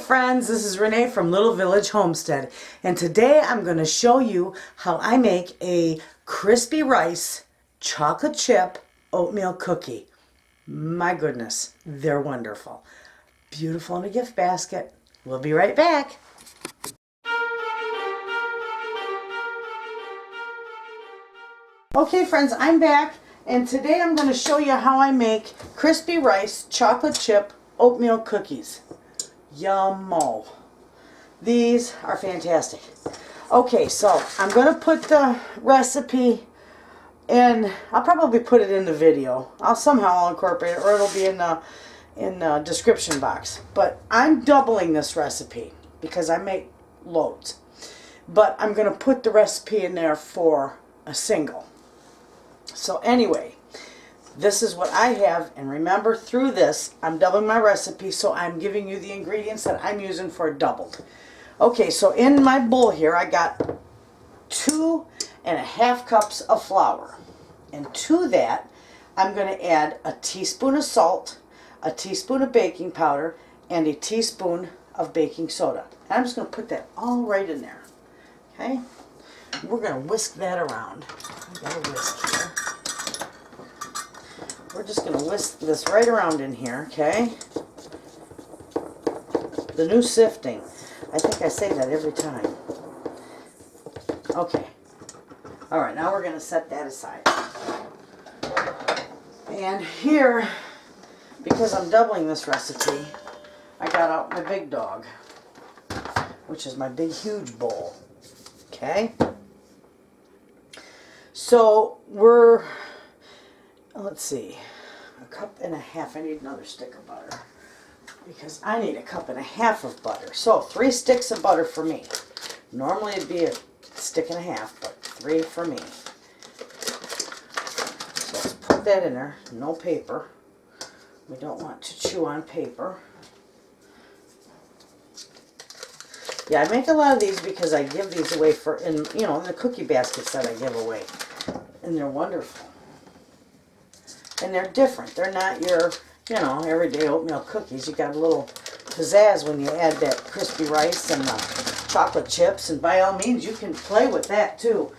friends, this is Renee from Little Village Homestead, and today I'm going to show you how I make a crispy rice chocolate chip oatmeal cookie. My goodness, they're wonderful. Beautiful in a gift basket. We'll be right back. Okay friends, I'm back, and today I'm going to show you how I make crispy rice chocolate chip oatmeal cookies. Yummo. These are fantastic. Okay, so I'm going to put the recipe in. I'll probably put it in the video. I'll incorporate it, or it'll be in the description box. But I'm doubling this recipe because I make loads. But I'm going to put the recipe in there for a single. So anyway, this is what I have, and remember, through this I'm doubling my recipe, so I'm giving you the ingredients that I'm using for doubled. Okay, so in my bowl here I got 2.5 cups of flour, and to that I'm going to add a teaspoon of salt, a teaspoon of baking powder, and a teaspoon of baking soda. And I'm just going to put that all right in there. Okay, we're going to whisk that around. I got a whisk here. We're just going to whisk this right around in here, okay? The new sifting. I think I say that every time. Okay. Alright, now we're going to set that aside. And here, because I'm doubling this recipe, I got out my big dog, which is my big huge bowl. Okay? So let's see, 1.5 cups. I need another stick of butter because I need 1.5 cups of butter. So 3 sticks of butter for me. Normally it'd be 1.5 sticks, but 3 for me. So let's put that in there. No paper. We don't want to chew on paper. Yeah, I make a lot of these because I give these away in the cookie baskets that I give away, and they're wonderful. And they're different. They're not your, everyday oatmeal cookies. You got a little pizzazz when you add that crispy rice and the chocolate chips. And by all means, you can play with that too.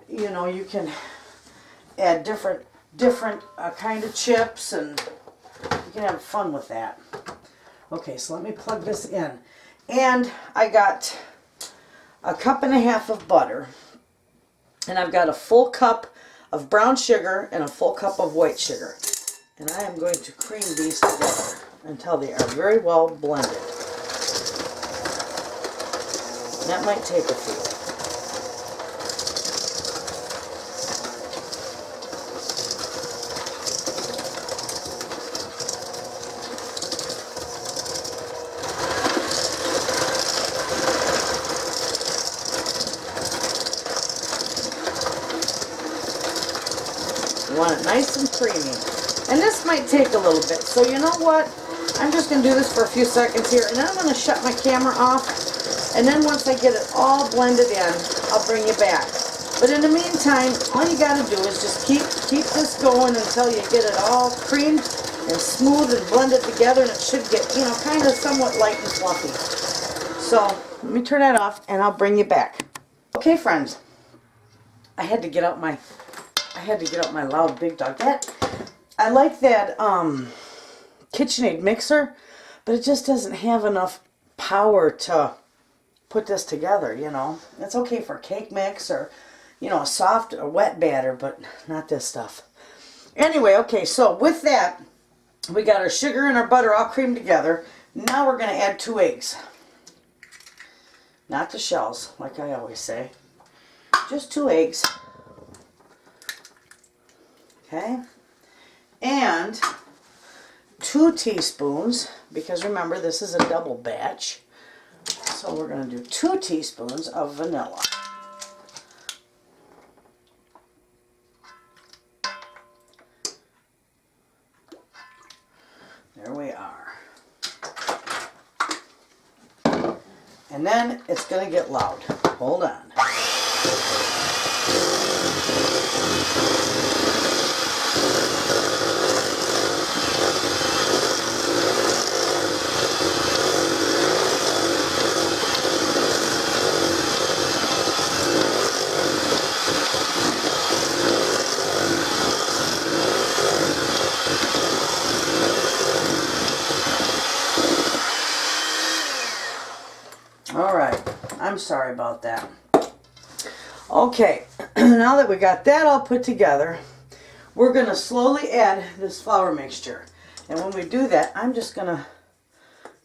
You can add different kind of chips, and you can have fun with that. Okay, so let me plug this in. And I got 1.5 cups of butter. And I've got a full cup of brown sugar and a full cup of white sugar. And I am going to cream these together until they are very well blended. And that might take a few. You want it nice and creamy. And this might take a little bit. So you know what? I'm just going to do this for a few seconds here. And then I'm going to shut my camera off. And then once I get it all blended in, I'll bring you back. But in the meantime, all you got to do is just keep this going until you get it all creamed and smooth and blended together. And it should get, kind of somewhat light and fluffy. So let me turn that off and I'll bring you back. Okay, friends. I had to get out my loud big dog. I like that KitchenAid mixer, but it just doesn't have enough power to put this together, It's okay for cake mix or, a soft or wet batter, but not this stuff. Anyway, okay, so with that, we got our sugar and our butter all creamed together. Now we're going to add 2 eggs. Not the shells, like I always say. Just 2 eggs. Okay, and 2 teaspoons, because remember this is a double batch, so we're going to do 2 teaspoons of vanilla. There we are. And then it's going to get loud. Hold on. All right, I'm sorry about that. Okay, now that we got that all put together, we're going to slowly add this flour mixture. And when we do that, I'm just going to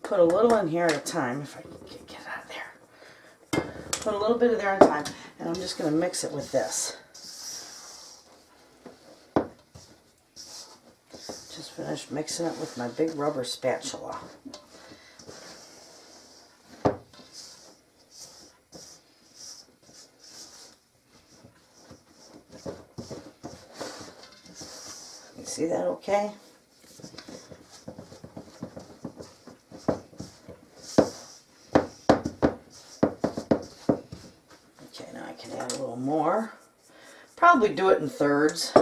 put a little in here at a time, if I can get it out of there. Put a little bit of there at a time, and I'm just going to mix it with this. Just finished mixing it with my big rubber spatula. You see that okay? Okay, now I can add a little more. Probably do it in thirds.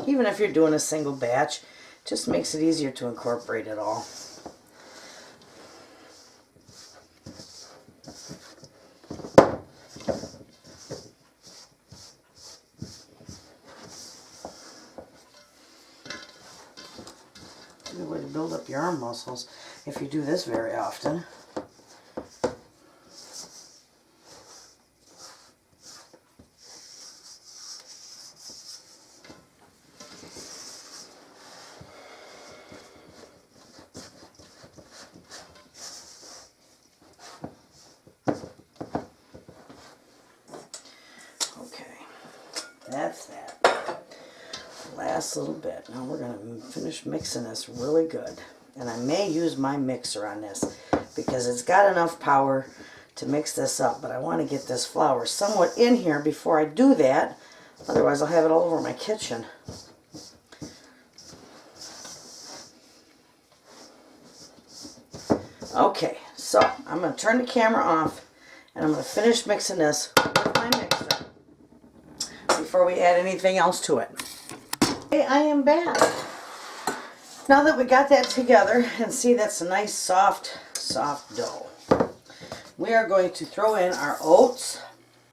Even if you're doing a single batch, it just makes it easier to incorporate it all. Good way to build up your arm muscles if you do this very often. That's that. Last little bit. Now we're going to finish mixing this really good. And I may use my mixer on this because it's got enough power to mix this up. But I want to get this flour somewhat in here before I do that. Otherwise I'll have it all over my kitchen. Okay, so I'm going to turn the camera off and I'm going to finish mixing this with my mixer before we add anything else to it. Okay, I am back. Now that we got that together, and see that's a nice soft dough, we are going to throw in our oats,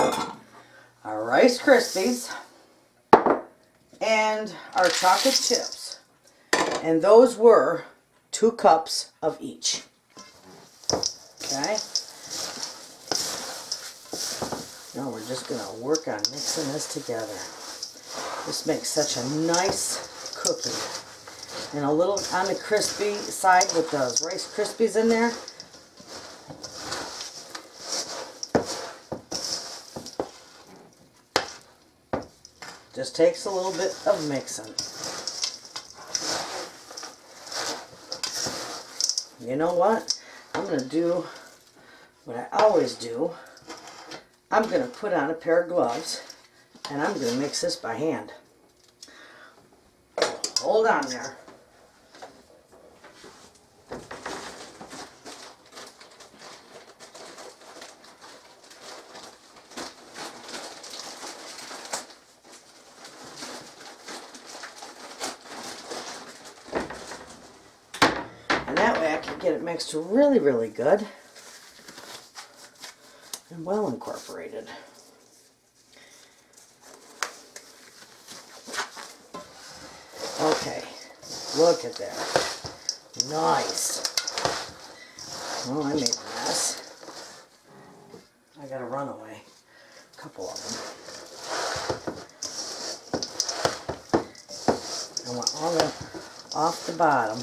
our Rice Krispies, and our chocolate chips. And those were 2 cups of each. Okay? Now we're just going to work on mixing this together. This makes such a nice cookie. And a little on the crispy side with those Rice Krispies in there. Just takes a little bit of mixing. You know what? I'm going to do what I always do. I'm going to put on a pair of gloves and I'm going to mix this by hand. Hold on there. And that way I can get it mixed really, really good and well incorporated. Okay, look at that. Nice. Well, I made a mess. I got a runaway. A couple of them. I want all the off the bottom.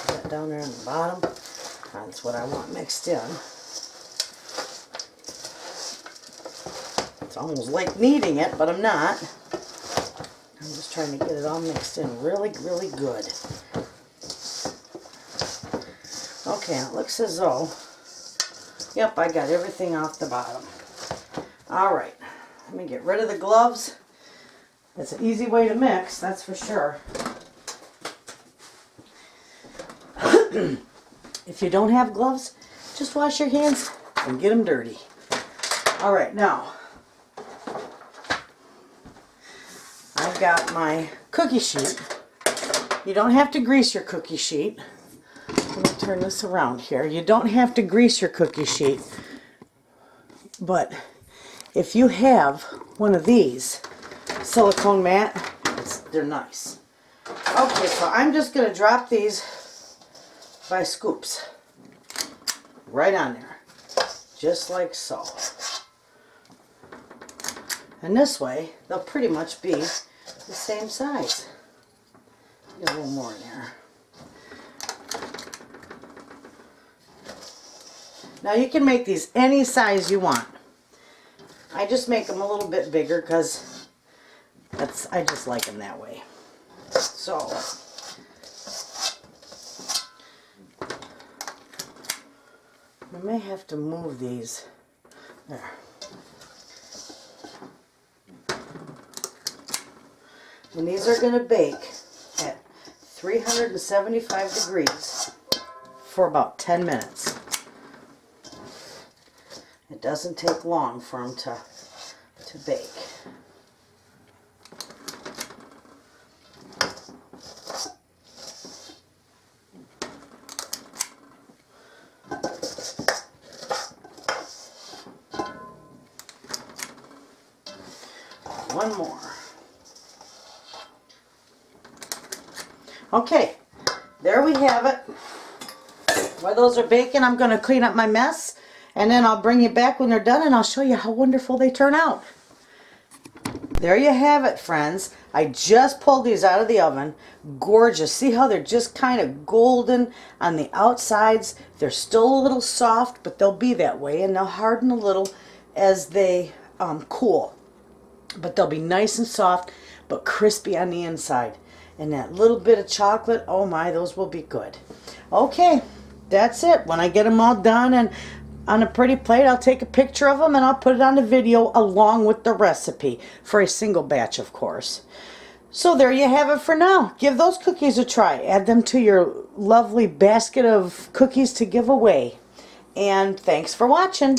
Put that down there in the bottom. That's what I want mixed in. It's almost like kneading it, but I'm not. I'm just trying to get it all mixed in really, really good. Okay, it looks as though, yep, I got everything off the bottom. Alright, let me get rid of the gloves. It's an easy way to mix, that's for sure. If you don't have gloves, just wash your hands and get them dirty. Alright, now, I've got my cookie sheet. You don't have to grease your cookie sheet. Let me turn this around here. You don't have to grease your cookie sheet. But if you have one of these silicone mat, they're nice. Okay, so I'm just going to drop these by scoops. right on there, just like so. And this way, they'll pretty much be the same size. Get a little more in there. Now you can make these any size you want. I just make them a little bit bigger because I just like them that way. So I may have to move these. There. And these are going to bake at 375 degrees for about 10 minutes. It doesn't take long for them to bake. One more. Okay, there we have it. While those are baking, I'm going to clean up my mess, and then I'll bring you back when they're done, and I'll show you how wonderful they turn out. There you have it, friends. I just pulled these out of the oven. Gorgeous. See how they're just kind of golden on the outsides? They're still a little soft, but they'll be that way, and they'll harden a little as they cool. But they'll be nice and soft, but crispy on the inside. And that little bit of chocolate, oh my, those will be good. Okay, that's it. When I get them all done and on a pretty plate, I'll take a picture of them and I'll put it on the video along with the recipe for a single batch, of course. So there you have it for now. Give those cookies a try. Add them to your lovely basket of cookies to give away. And thanks for watching.